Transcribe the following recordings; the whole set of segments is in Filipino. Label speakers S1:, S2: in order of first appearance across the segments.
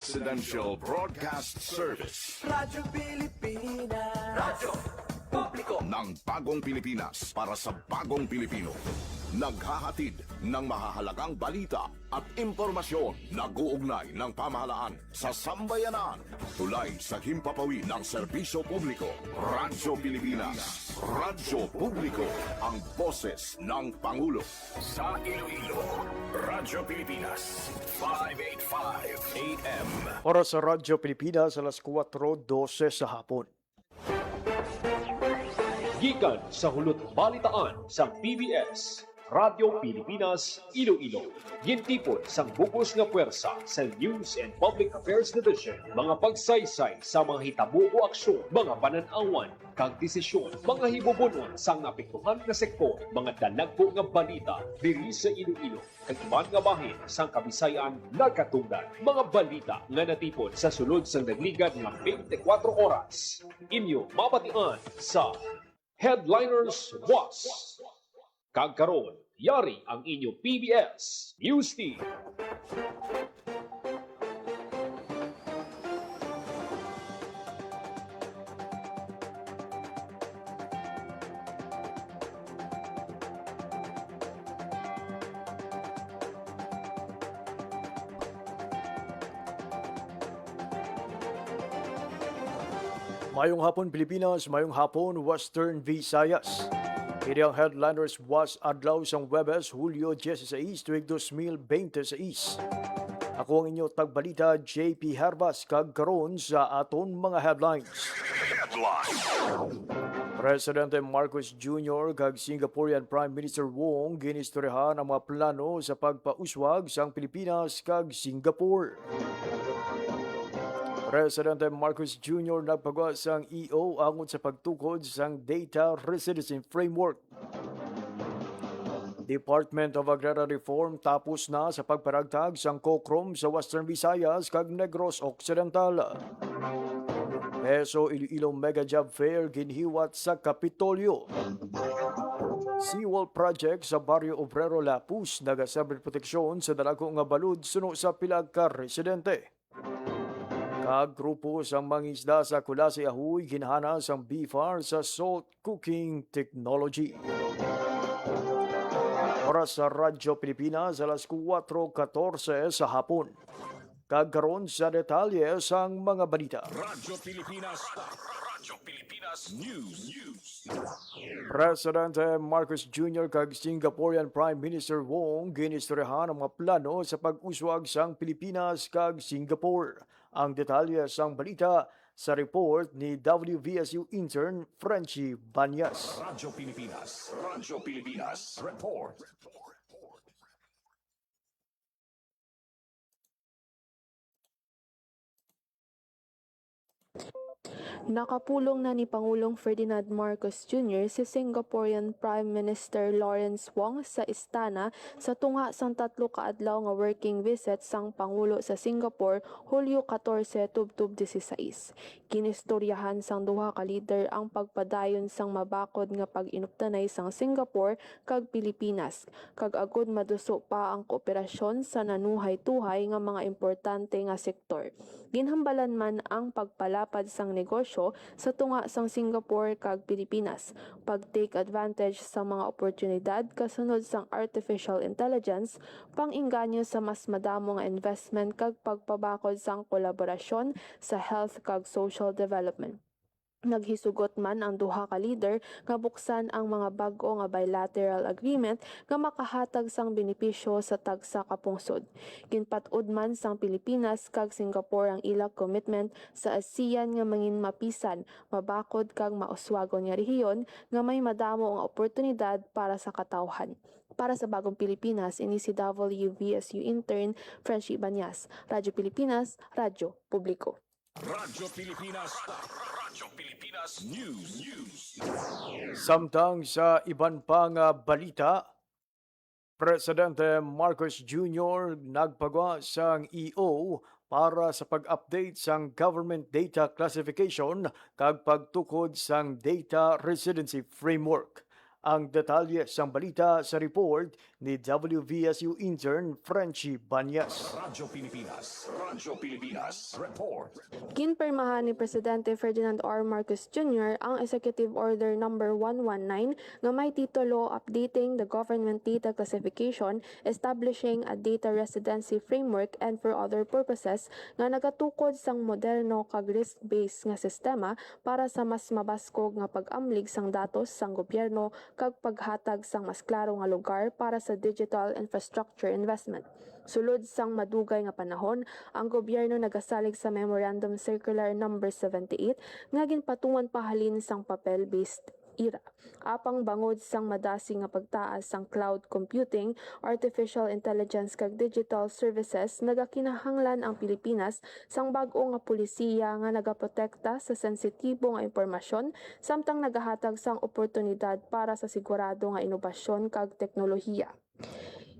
S1: Presidential Broadcast Service.
S2: Radyo Pilipinas. Radyo Publiko
S1: Ng bagong Pilipinas para sa bagong Pilipino. Naghahatid ng mahahalagang balita at impormasyon nag-uugnay ng pamahalaan sa sambayanan. Tulay sa himpapawid ng serbisyo publiko. Radyo Pilipinas. Radyo Publiko. Ang boses ng Pangulo. Sa Iloilo, Radyo Pilipinas. 585 AM.
S3: Oras sa Radyo Pilipinas, alas 4:12 sa hapon.
S4: Gikan sa hulot balitaan sa PBS, Radyo Pilipinas, Iloilo. Gintipon sang bugos nga puwersa sa News and Public Affairs Division, mga pagsaysay sa mga hitabo o aksyon, mga pananawan, kag desisyon, mga hibubunon sang napektuhan nga sektor, mga dalagpo nga balita diri sa Iloilo, kag iban nga bahin sang Kabisayan nagkatungdan, mga balita nga natipon sa sulod sang nagligad nga 24 oras. Inyo mabatian sa Headliners Was. Kagkaroon, yari ang inyo PBS News Team.
S3: Mayong hapon Pilipinas, mayong hapon Western Visayas. Kini ang Headliners Was adlaw sang Webes, Hulyo 16, tuig 2026. Ako ang inyo tagbalita, JP Herbas, kag karon sa aton mga headlines. Presidente Marcos Jr. kag Singaporean Prime Minister Wong ginistoryahan ang mga plano sa pagpauswag sang Pilipinas kag Singapore. Presidente Marcos Jr. nagpagawa sang EO angon sa pagtukod sang Data Residency Framework. Department of Agrarian Reform tapos na sa pagparagtag sang Kokrom sa Western Visayas kag Negros Occidental. Peso Iloilo Mega Job Fair ginhiwat sa Kapitolyo. Seawall Project sa Barrio Obrero Lapus nagasabre proteksyon sa dalago nga balud suno sa pilag ka residente. Kag grupo sang mangisda sa Kulasi Ahoy ginhana sang BFAR sa salt cooking technology. Oras sa Radyo Pilipinas alas 4:14 sa hapon. Kag karon sa detalye sang mga balita.
S1: Radyo Pilipinas. Radyo Pilipinas News.
S3: Presidente Marcos Jr. kag Singaporean Prime Minister Wong ginistoryahan ang mga plano sa pag-uswag sang Pilipinas kag Singapore. Ang detalye sang balita sa report ni WVSU intern Frenchie Banyas.
S1: Radyo Pilipinas. Radyo Pilipinas. Report.
S5: Nakapulong na ni Pangulong Ferdinand Marcos Jr. si Singaporean Prime Minister Lawrence Wong sa istana sa tunga sang 3 kaadlaw nga working visit sang Pangulo sa Singapore Hulyo 14 tubtub 16. Kinistoryahan sang duha ka leader ang pagpadayon sang mabakod nga pag-inuptanay sang Singapore kag Pilipinas kag agud maduso pa ang kooperasyon sa nanuhay-tuhay nga mga importante nga sektor. Ginhambalan man ang pagpalapad sang negosyo sa tunga sang Singapore kag Pilipinas, pag-take advantage sa mga oportunidad kasunod sang artificial intelligence, pang-inganyo sa mas madamo nga investment kag pagpabakod sang kolaborasyon sa health kag social development. Naghisugot man ang duha ka leader nga buksan ang mga bag-o nga bilateral agreement nga makahatag sang benepisyo sa tagsa ka pungsod. Ginpatud man sang Pilipinas kag Singapore ang ilang commitment sa ASEAN nga mangin mapisan, mabakod kag mauswagon nga rehiyon nga may madamo ang oportunidad para sa katawhan. Para sa Bagong Pilipinas, ini si WVSU intern Frenchie Banyas. Radyo Pilipinas, Radyo Publiko.
S1: Radyo Pilipinas. Radyo Pilipinas News.
S3: Samtang sa iban pang balita, Presidente Marcos Jr. nagpagawa sang EO para sa pag-update sang government data classification kag pagtukod sang data residency framework. Ang detalye sang balita sa report ni WVSU intern Frenchie Banyas.
S1: Radyo Pilipinas, report.
S5: Ginpirmahan ni Presidente Ferdinand R. Marcos Jr. ang Executive Order No. 119 nga may titulo Updating the Government Data Classification, Establishing a Data Residency Framework and for Other Purposes nga nagatukod sang moderno kag risk-based nga sistema para sa mas mabaskog nga pag-amlig sang datos sang gobyerno kag paghatag sang mas klaro nga lugar para sa digital infrastructure investment. Sulod sang madugay nga panahon, ang gobyerno nagasalig sa Memorandum Circular No. 78 nga ginpatungan pahalin sang papel-based era. Apang bangod sang madasing nga pagtaas sang cloud computing, artificial intelligence kag digital services, nagakinahanglan ang Pilipinas sang bag-o nga pulisiya nga nagaprotekta sa sensitibo nga impormasyon samtang nagahatag sang oportunidad para sa sigurado nga inobasyon kag teknolohiya.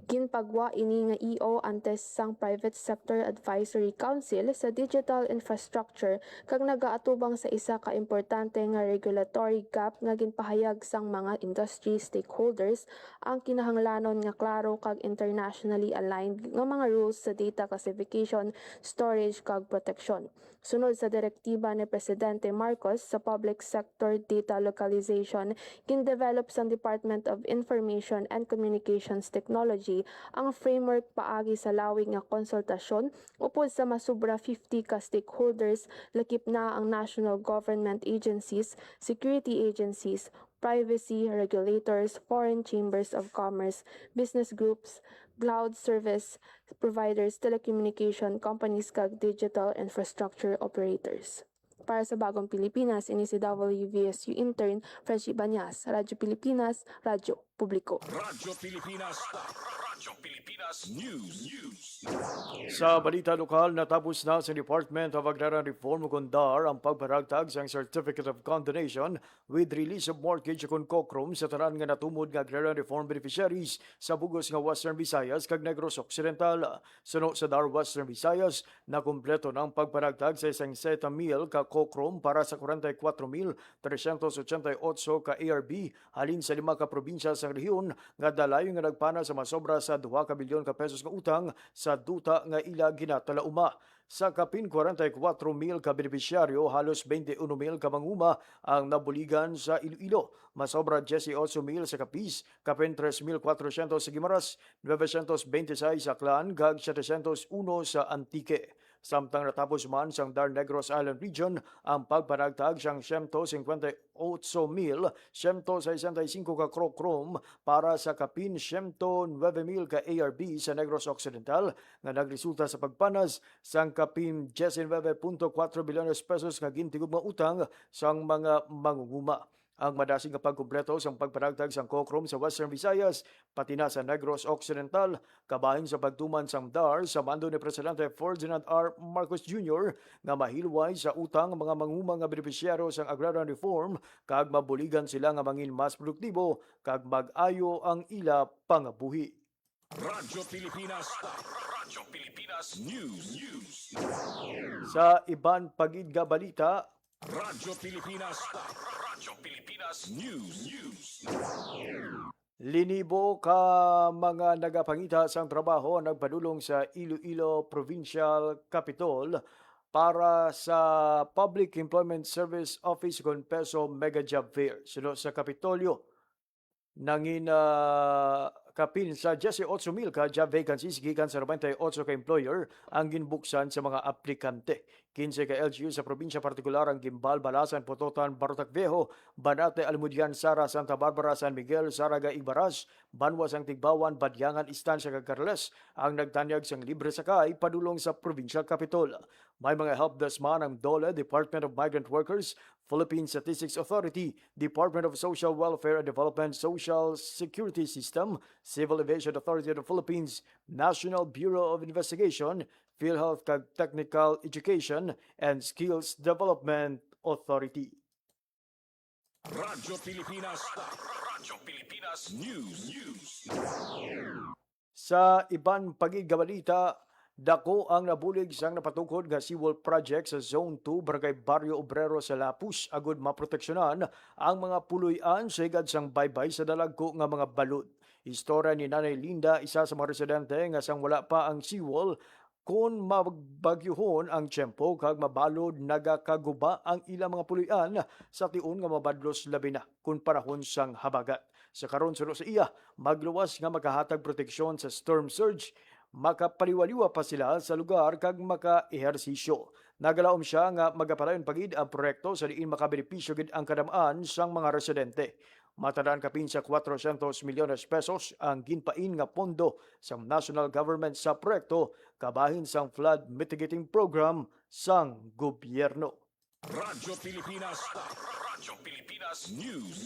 S5: Ginpagwa ini nga EO antes sang Private Sector Advisory Council sa digital infrastructure kag nagaatubang sa isa ka importante nga regulatory gap nga ginpahayag sang mga industry stakeholders ang kinahanglanon nga klaro kag internationally aligned nga mga rules sa data classification, storage kag protection. Sunod sa direktiba ni Presidente Marcos sa Public Sector Data Localization, gindevelop sang Department of Information and Communications Technology ang framework paagi sa lawig nga konsultasyon upod sa masubra 50 ka stakeholders, lakip na ang national government agencies, security agencies, privacy regulators, foreign chambers of commerce, business groups, cloud service providers, telecommunication companies kag digital infrastructure operators. Para sa Bagong Pilipinas, ini si WVSU intern Frenchie Banyas, Radyo Pilipinas, Radyo Publiko.
S1: Radyo Pilipinas News.
S3: Sa balita lokal, natapos na sa Department of Agrarian Reform o CONDAR ang pagparagtag sa Certificate of Condonation with release of mortgage kung kokrom sa tanan nga natumod nga agrarian reform beneficiaries sa bugos nga Western Visayas kag Negros Occidental. Suno sa DAR Western Visayas, nakumpleto ng pagparagtag sa 60,000 ka kokrom para sa 44,388 ka ARB halin sa 5 ka probinsya sa rehiyon nga dalayo nga nagpana sa masobra sa 2 ka bilyon ka pesos nga utang sa duta nga ila ginatalauma. Sa kapin 44,000 ka benepisyaryo, halos 21,000 ka manguma ang nabuligan sa Iloilo. Masobra 18,000 sa Capiz, kapin 3,400 sa Guimaras, 926 sa Aklan, kag 701 sa Antique. Samtang natapos man sa Dar Negros Island Region ang pagpanagtag siyang 158,165 ka krokrom para sa kapin 109,000 ka ARB sa Negros Occidental nga nagresulta sa pagpanas sang kapin 19.4 bilyones pesos nga gintigugma utang sang mga mangunguma. Ang madasing nga pagkumpleto sa pagpanagtag sang kokrom sa Western Visayas pati na sa Negros Occidental kabahin sa pagtuman sang DAR sa mando ni Presidente Ferdinand R. Marcos Jr. nga mahilway sa utang mga manguma nga benepisyaryo sang agrarian reform kag mabuligan sila nga mangin mas produktibo kag mag-ayo ang ila pangabuhi.
S1: Radyo Pilipinas News.
S3: Sa iban pagid nga balita,
S1: Radyo Pilipinas News.
S3: linibo ka mga nagapangita sang trabaho ang nagpadulong sa Iloilo Provincial Capitol para sa Public Employment Service Office kung peso mega job fair. Sunod sa Kapitolyo, nangin kapin sa 18,000 ka job vacancies gikan sa 98 ka employer ang ginbuksan sa mga aplikante. 15 ka LGU sa probinsya partikular ang Gimbal, Balasan, Pototan, Barotac Viejo, Banate, Almudian, Sara, Santa Barbara, San Miguel, Saraga, Ibaras, Banwa, Sang Tigbawan, Badyangan, Istansya, kag Carles ang nagtanyag sang libre sakay padulong sa Provincial Capitol. May mga helpdesk man ang DOLE, Department of Migrant Workers, Philippine Statistics Authority, Department of Social Welfare and Development, Social Security System, Civil Aviation Authority of the Philippines, National Bureau of Investigation, PhilHealth kag Technical Education, and Skills Development Authority.
S1: Radyo Pilipinas News.
S3: Sa iban pagigabalita, Dako ang nabulig sang napatukod nga seawall project sa Zone 2 Barangay Barrio Obrero sa Lapus agud maproteksyonan ang mga puloy-an sa higad sang baybay sa dalagko nga mga balod. Istorya ni Nanay Linda, isa sa mga residente nga sang wala pa ang seawall kung mabagyuhon ang tiyempo kag mabalod nagakaguba ang ilang mga puloy-an sa tiun nga mabadlos labi na kung panahon sang habagat. Sa karon suno sa iya, magluwas nga makahatag proteksyon sa storm surge, makapaliwaliwa pa sila sa lugar kag maka-ehersisyo. Nagalaom siya nga magapalayon pagid ang proyekto sa diin makabenepisyo gid ang kadamaan sang mga residente. Matadaan kapin sa 400 milyones pesos ang ginpain nga pondo sa national government sa proyekto kabahin sang flood mitigating program sang gobyerno.
S1: Radyo Pilipinas. Radyo Pilipinas News.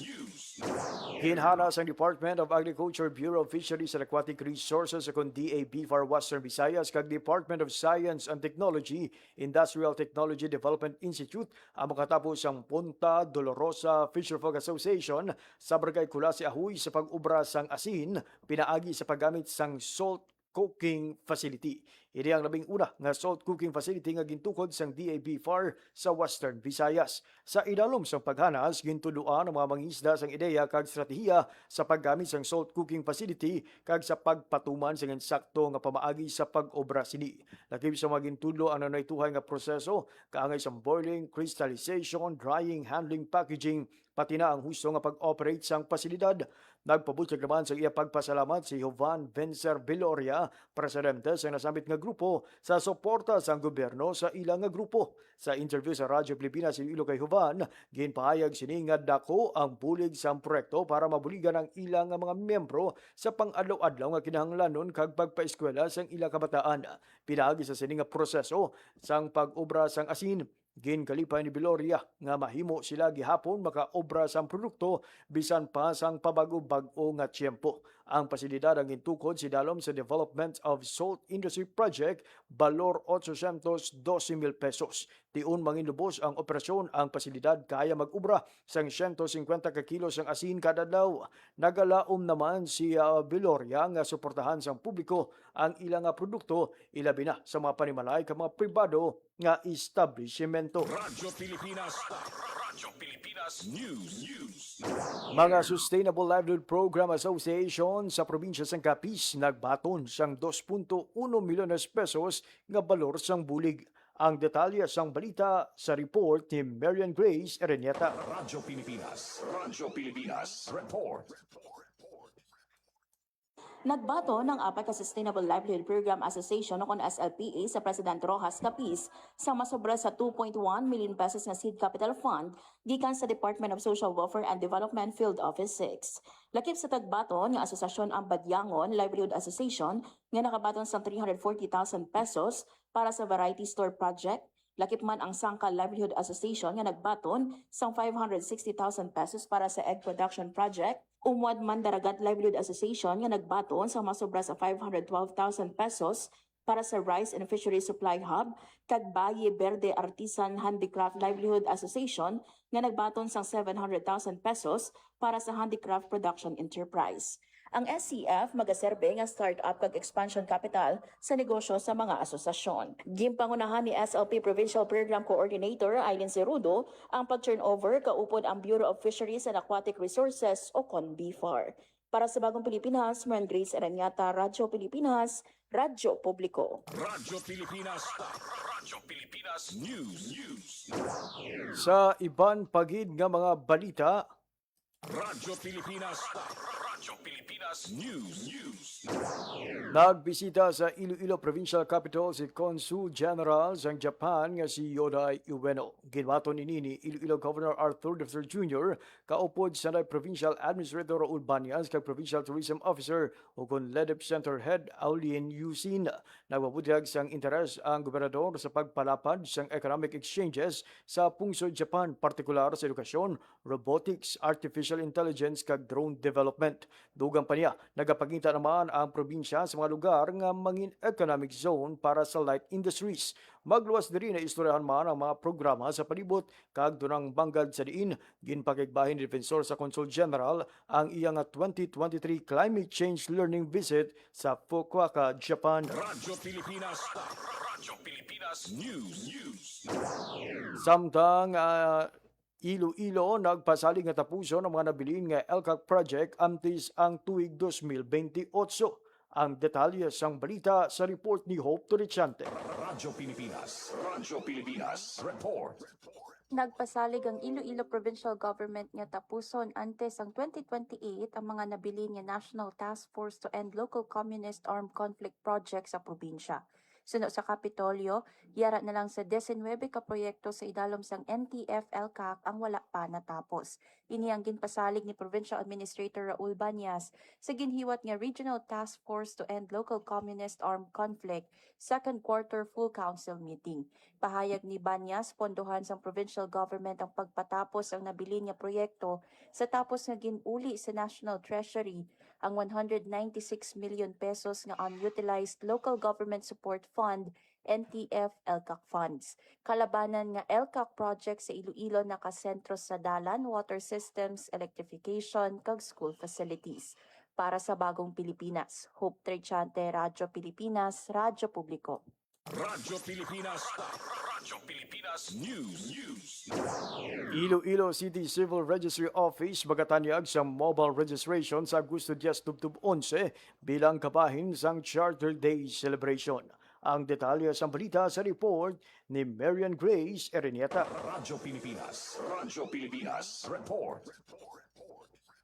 S3: Ginhana sang Department of Agriculture, Bureau of Fisheries and Aquatic Resources akong DAB for Western Visayas kag Department of Science and Technology, Industrial Technology Development Institute ang makatapos ang Punta Dolorosa Fisherfolk Association sa Barangay Kulasi Ahoy sa pag-ubra sang asin pinaagi sa paggamit sang salt cooking facility. Ini ang labing una nga salt cooking facility nga gintukod sang DAB FAR sa Western Visayas. Sa idalom sang paghanas, gintuduan ang mga mangisda sang ideya kag estratehiya sa paggamit sang salt cooking facility kag sa pagpatuman sang insakto nga pamaagi sa pag-obra sini. Lakip sa mga gintudlo ang nanaytuhay nga proseso kaangay sang boiling, crystallization, drying, handling, packaging, pati na ang husto nga pag-operate sang pasilidad. Nagpabutyag naman sa iya pagpasalamat si Jovan Vencer Viloria, presidente sa nasambit nga grupo sa suporta sang gobyerno sa ilang nga grupo. Sa interview sa Radyo Pilipinas Iloilo kay Jovan, ginpahayag sini nga dako ang bulig sang proyekto para mabuligan ang ilang nga mga miyembro sa pang-adlaw-adlaw nga kinahanglanon kag pagpaeskwela sang ilang kabataan. Pinaagi sa sini nga proseso sang pag-obra sang asin. Ginkalipay ni Viloria nga mahimo sila gihapon makaobra sang produkto bisan pa sang pabago-bago nga tiyempo. Ang pasilidad ang gintukod si dalom sa Development of Salt Industry Project, balor 812,000 pesos. Tiun manginlubos ang operasyon, ang pasilidad kaya mag-ubra sang 150 ka kilos ang asin kada adlaw. Nagalaom naman si Viloria nga suportahan sang publiko ang ilang nga produkto, ilabi na sa mga panimalay ka mga pribado nga establishmento.
S1: Radyo Pilipinas. Radyo Pilipinas News.
S3: Mga Sustainable Livelihood Program Association sa probinsya sang Capiz nagbaton sang 2.1 milyones pesos nga balor sang bulig. Ang detalye sang balita sa report ni Marian Grace Erenieta.
S1: Radyo Pilipinas. Radyo Pilipinas. Report.
S6: Nagbato ng apat ka Sustainable Livelihood Program Association o kon SLPA sa President Rojas Capiz sa masobra sa 2.1 million pesos nga seed capital fund gikan sa Department of Social Welfare and Development Field Office 6. Lakip sa tagbaton nga asosasyon ang Badyangon Livelihood Association nga nakabaton sa 340,000 pesos para sa Variety Store Project. Lakip man ang Sangka Livelihood Association nga nagbaton sa 560,000 pesos para sa Egg Production Project. Umwad man Daragat Livelihood Association nga nagbaton sa masobra sa 512,000 pesos para sa Rice and Fishery Supply Hub, kag Baye Verde Artisan Handicraft Livelihood Association nga nagbaton sa 700,000 pesos para sa Handicraft Production Enterprise. Ang SCF magaserbe nga start-up kag expansion capital sa negosyo sa mga asosasyon. Ginpangunahan ni SLP Provincial Program Coordinator Aileen Cerudo ang pag-turnover kaupod ang Bureau of Fisheries and Aquatic Resources o CONBIFAR. Para sa Bagong Pilipinas, Marian Grace Erenieta, Radyo Pilipinas, Radyo Publiko.
S1: Radyo Pilipinas. Radyo Pilipinas News.
S3: Sa iban pagid nga mga balita,
S1: Radyo Pilipinas. Radyo Pilipinas News.
S3: nagbisita sa Iloilo Provincial Capital si Consul General sang Japan nga si Yodai Ueno. Ginbaton ni Iloilo Governor Arthur III Jr. kaupod sa Provincial Administrator Raul Banyas kag Provincial Tourism Officer o kon LEDEP Center Head Aulien Yusin. Nagbabutyag sang interes ang gobernador sa pagpalapad sang economic exchanges sa pungsod Japan, partikular sa edukasyon, robotics, artificial intelligence kag drone development. Dugang pa niya Aniya, nagapakita naman ang probinsya sa mga lugar nga mangin economic zone para sa light industries. Magluwas diri na istoryahan man ang mga programa sa palibot kag dunang banggad sa diin ginpakigbahin ni Defensor sa Consul General ang iyang 2023 Climate Change Learning Visit sa Fukuoka, Japan.
S1: Radyo Pilipinas. Radyo Pilipinas News.
S3: Samtang Iloilo nagpasalig nga tapuson ang mga nabilin nga LCAC project antes ang tuig 2028. Ang detalye sang balita sa report ni Hope Torrechante.
S1: Radyo Pilipinas. Radyo Pilipinas. Report.
S7: Nagpasalig ang Iloilo Provincial Government nga tapuson antes ang 2028 ang mga nabilin nga National Task Force to End Local Communist Armed Conflict Project sa probinsya. Suno sa Kapitolyo, yara na lang sa 19 ka proyekto sa idalom sang NTF-LCAC ang wala pa natapos. Ini ang ginpasalig ni Provincial Administrator Raul Banyas sa ginhiwat nga Regional Task Force to End Local Communist Armed Conflict second quarter full council meeting. Pahayag ni Banyas, pondohan sang provincial government ang pagpatapos ang nabilin nga proyekto sa tapos nga ginuli sa National Treasury ang 196 million pesos nga unutilized Local Government Support Fund NTF LCAC funds. Kalabanan nga LCAC project sa Iloilo nakasentro sa dalan, water systems, electrification, kag school facilities. Para sa Bagong Pilipinas, Hope Torrechante, Radyo Pilipinas, Radyo Publiko.
S1: Radyo Pilipinas. Radyo Pilipinas News.
S3: Iloilo City Civil Registry Office magatanyag sa mobile registration sa Agosto 10, 2011 bilang kabahin sang Charter Day celebration. Ang detalye sa balita sa report ni Marian Grace Erenieta.
S1: Radyo Pilipinas. Radyo Pilipinas. Report.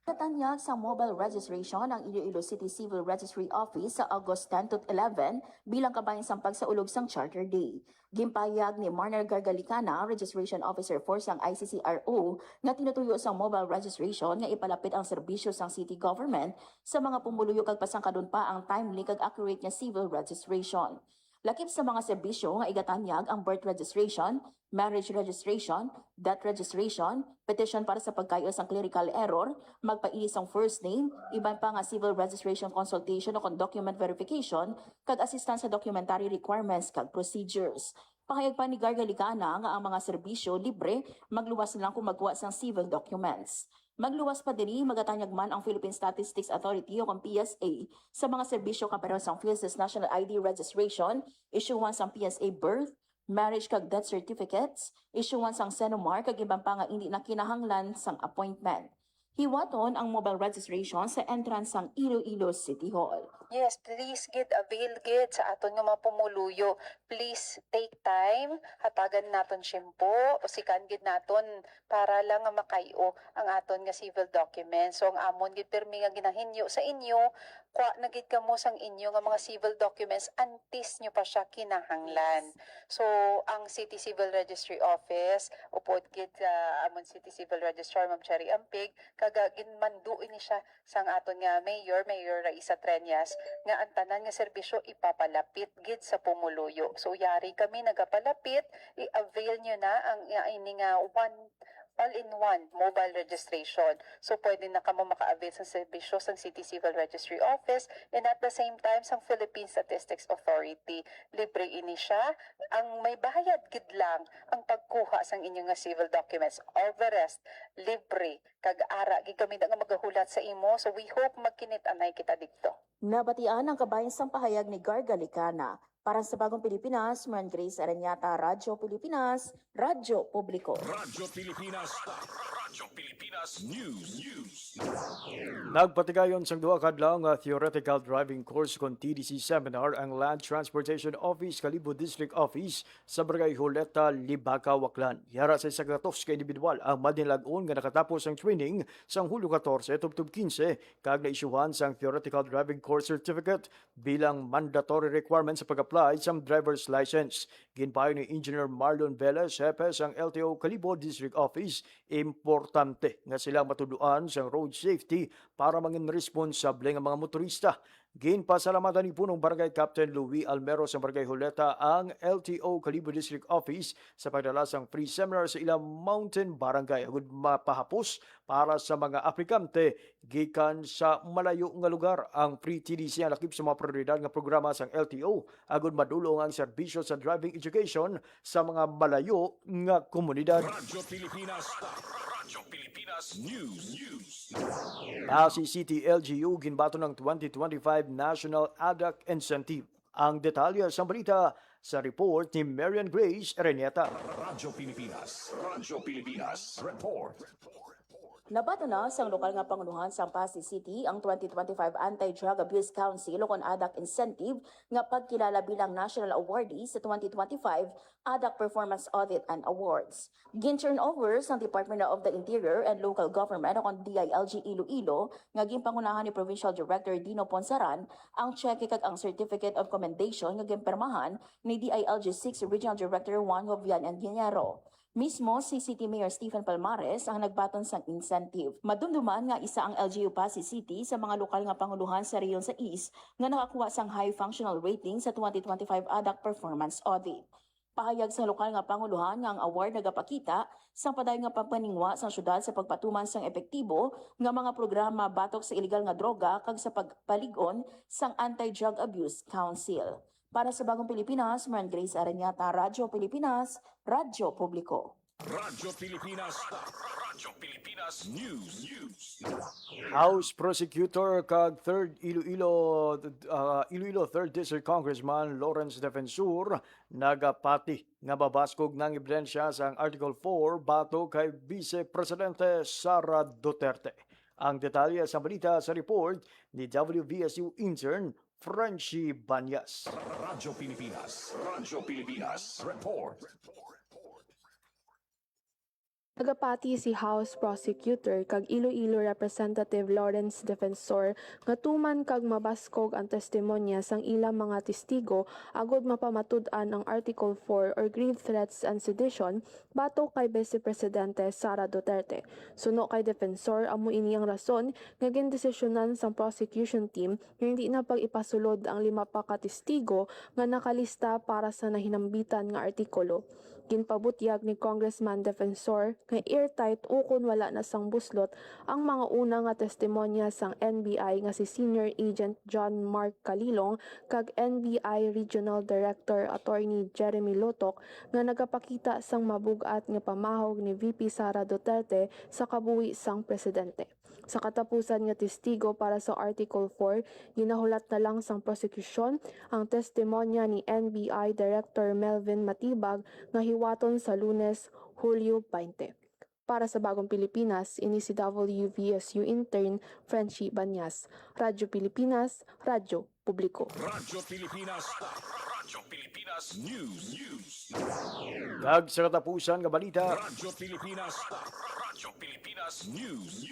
S6: Katanyag sa mobile registration ang Iloilo City Civil Registry Office sa August 10 to 11 bilang kabahin sang pagsaulog sang Charter Day. Gimpayag ni Marner Gargalicana, Registration Officer for sang ICCRO, nga tinutuyo sang mobile registration nga ipalapit ang serbisyo sang city government sa mga pumuluyo kag pasangkadon pa ang timely kag accurate nga civil registration. Lakip sa mga serbisyo nga igatanyag ang birth registration, marriage registration, death registration, petition para sa pagkayo sang clerical error, magpailis ang first name, iban pa nga civil registration consultation o document verification, kag assistance sa documentary requirements kag procedures. Pahayag pa ni Gargalicana nga ang mga serbisyo libre, magluwas lang kung magkuha sang civil documents. Magluwas pa diri magatanyag man ang Philippine Statistics Authority o kung PSA sa mga serbisyo kapareho sang PhilSys National ID Registration, issuance sang PSA birth, marriage kag death certificates, issuance sang Senomar kag ibang pa nga hindi na kinahanglan sang appointment. Hiwaton ang mobile registration sa entrance sang Iloilo City Hall.
S8: Yes, please gid avail gid sa aton nga mga pumuluyo. Please take time, hatagan naton syempo, o sikan gid naton para lang nga makayo ang aton nga civil documents. So ang amon gid permi nga ginahinyo sa inyo, kwa na gid kamo sang inyo nga mga civil documents antes nyo pa siya kinahanglan. So ang City Civil Registry Office upod gid amon City Civil Registrar Ma'am Cherry Ampig kaga ginmando ini siya sang aton nga Mayor Raisa Treñas nga ang tanan nga serbisyo ipapalapit gid sa pumuluyo. So yari kami nagapalapit, i-avail nyo na ang ini nga all-in-one mobile registration. So pwede na kamo maka-avail sa serbisyo sa City Civil Registry Office and at the same time sa Philippine Statistics Authority. Libre ini siya. Ang may bayad gid lang ang pagkuha sang inyong nga civil documents. All the rest, libre. Kag-ara gid kami nga magahulat sa imo. So we hope magkinit-anay kita dito.
S6: Nabatian ang kabayan sang pahayag ni Gargalicana. Para sa Bagong Pilipinas, Marian Grace Aranyata, Radyo Pilipinas, Radyo Publiko.
S1: Radyo Pilipinas. Radyo Pilipinas News.
S3: Nagpatigayon sang duha ka adlaw nga theoretical driving course kon TDC seminar ang Land Transportation Office Kalibo District Office sa Barangay Huleta, Libaca, Waklan. Yara sa 100 ka individual ang madinlag-on nga nakatapos ang training sang Hulyo 14, 2015 kag naisyuhan sang theoretical driving course certificate bilang mandatory requirement sa pag-apply sa driver's license. Ginpayo ni Engineer Marlon Velez, hepe sang LTO Kalibo District Office, importante nga sila matuduan sa road safety para mangin responsable nga mga motorista. Ginpasalamatan ni punong Barangay Captain Louis Almero sa Barangay Huleta ang LTO Calibo District Office sa pagdalasang free seminar sa ilang mountain barangay agud mapahapos para sa mga aplikante gikan sa malayo nga lugar. Ang free TDC ang lakip sa mga prioridad nga programa sang LTO agud madulong ang serbisyo sa driving education sa mga malayo nga komunidad.
S1: Radyo Pilipinas. Radyo Pilipinas News.
S3: Si City LGU ginbato ng 2025 National ADAC Incentive. Ang detalye sa balita sa report ni Marian Grace Araneta.
S1: Radyo Pilipinas. Radyo Pilipinas. Report.
S6: Nabato na sa lokal nga panguluhan sa Pasig City ang 2025 Anti-Drug Abuse Council o kon ADAC Incentive nga pagkilala bilang National Awardee sa 2025 ADAC Performance Audit and Awards. Gin-turn over sa Department of the Interior and Local Government o kon DILG Iloilo nga ginpangunahan ni Provincial Director Dino Ponsaran ang cheque kag ang Certificate of Commendation nga ginpermahan ni DILG 6 Regional Director Juan Jovian Anguiñero. Mismo si City Mayor Stephen Palmares ang nagbaton sang incentive. Madumduman nga isa ang LGU Pasig City sa mga lokal nga panguluhan sa rehiyon sa East nga nakakuha sang high functional rating sa 2025 ADAC Performance Audit. Pahayag sa lokal nga panguluhan nga ang award nagapakita sa paday nga pagpaningwa sa syudad sa pagpatuman sang epektibo nga mga programa batok sa iligal nga droga kag sa pagpaligon sang Anti-Drug Abuse Council. Para sa Bagong Pilipinas, Marian Grace Araneta, Radyo Pilipinas, Radyo Publiko.
S1: Radyo Pilipinas. Radyo Pilipinas News.
S3: House Prosecutor kag Iloilo 3rd District Congressman Lawrence Defensor nagapati nga babaskog ng ebidensya sa Article 4 bato kay Vice Presidente Sara Duterte. Ang detalye sa balita sa report ni WVSU intern Frenchie Banyas.
S1: Radyo Pilipinas. Radyo Pilipinas. Report.
S5: Nagapati si House Prosecutor kag Iloilo Representative Lawrence Defensor nga tuman kag mabaskog ang testimonya sang ilang mga testigo agod mapamatud-an ang Article 4 or grave threats and sedition batok kay Vice Presidente Sara Duterte. Suno kay Defensor amo ini ang rason nga gindesisyonan sang prosecution team nga hindi na pag-ipasulod ang 5 pa ka testigo nga nakalista para sa nahinambitan nga artikulo. Ginpabutyag ni Congressman Defensor nga airtight ukon wala na sang buslot ang mga una nga testimonya sang NBI nga si Senior Agent John Mark Calilong kag NBI Regional Director Attorney Jeremy Lotok nga nagapakita sang mabugat nga pamahog ni VP Sara Duterte sa kabuhi sang presidente. Sa katapusan nga testigo para sa Article 4, ginahulat na lang sang prosecution ang testimonya ni NBI Director Melvin Matibag nga hiwaton sa Lunes, Hulyo 20. Para sa Bagong Pilipinas, ini si WVSU intern Frenchie Banyas. Radyo Pilipinas, Radyo Publiko.
S1: Radyo Pilipinas. Radyo Pilipinas News.
S3: Kag sa katapusan nga balita,
S1: Radyo Pilipinas. Radyo Pilipinas News.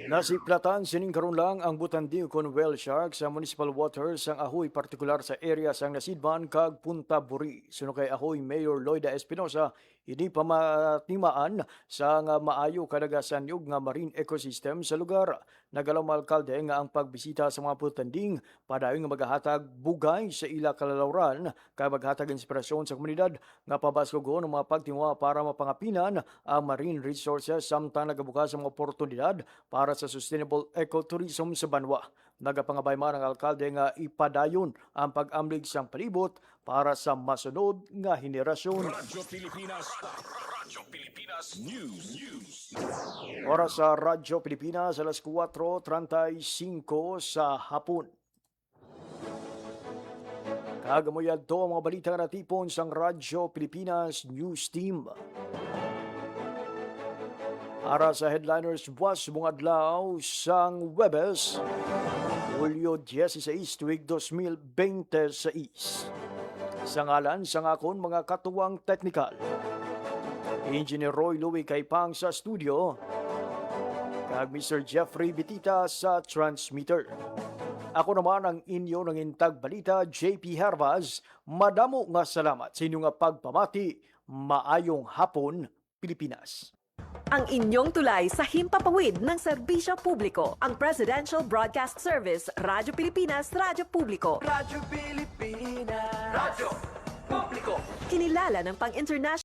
S3: nasiplatan sining karon lang ang butanding kon whale shark sa municipal waters sang Ahoy, partikular sa area sang Nasidban kag Punta Buri. Suno kay Ahoy Mayor Loida Espinosa, hindi pa matimaan sa nga maayo kadagasanyo nga marine ecosystem sa lugar. Nagalaw mga alkalde nga ang pagbisita sa mga butanding padayon nga maghatag bugay sa ila kalalawran kay maghatag inspirasyon sa komunidad nga pabaskogon ang mga pagtingwa para mapangapinan ang marine resources samtang nagabukas ang mga oportunidad para sa sustainable ecotourism sa banwa. Nagapangabay man ang alkalde nga ipadayon ang pag-amlig sang palibot para sa masunod nga henerasyon.
S1: Radyo Pilipinas. Radyo Pilipinas News.
S3: Oras sa Radyo Pilipinas, alas 4:35 sa hapon. Kagamoyad to ang mga balita nga natipon sang Radyo Pilipinas News Team. Para sa headliners, buwas mong adlaw sang Webes, Hulyo 16, tuig 2026. Sa ngalan sang akon mga katuwang teknikal, Engineer Roy Louie Kaipang sa studio, kag Mr. Jeffrey Bitita sa transmitter. Ako naman ang inyo ng intag balita, JP Hervas. Madamo nga salamat sa inyong pagpamati. Maayong hapon, Pilipinas.
S9: Ang inyong tulay sa himpapawid ng serbisyo publiko. Ang Presidential Broadcast Service, Radyo Pilipinas, Radyo Publiko.
S2: Radyo Pilipinas. Radyo Publiko.
S9: Kinilala ng pang-international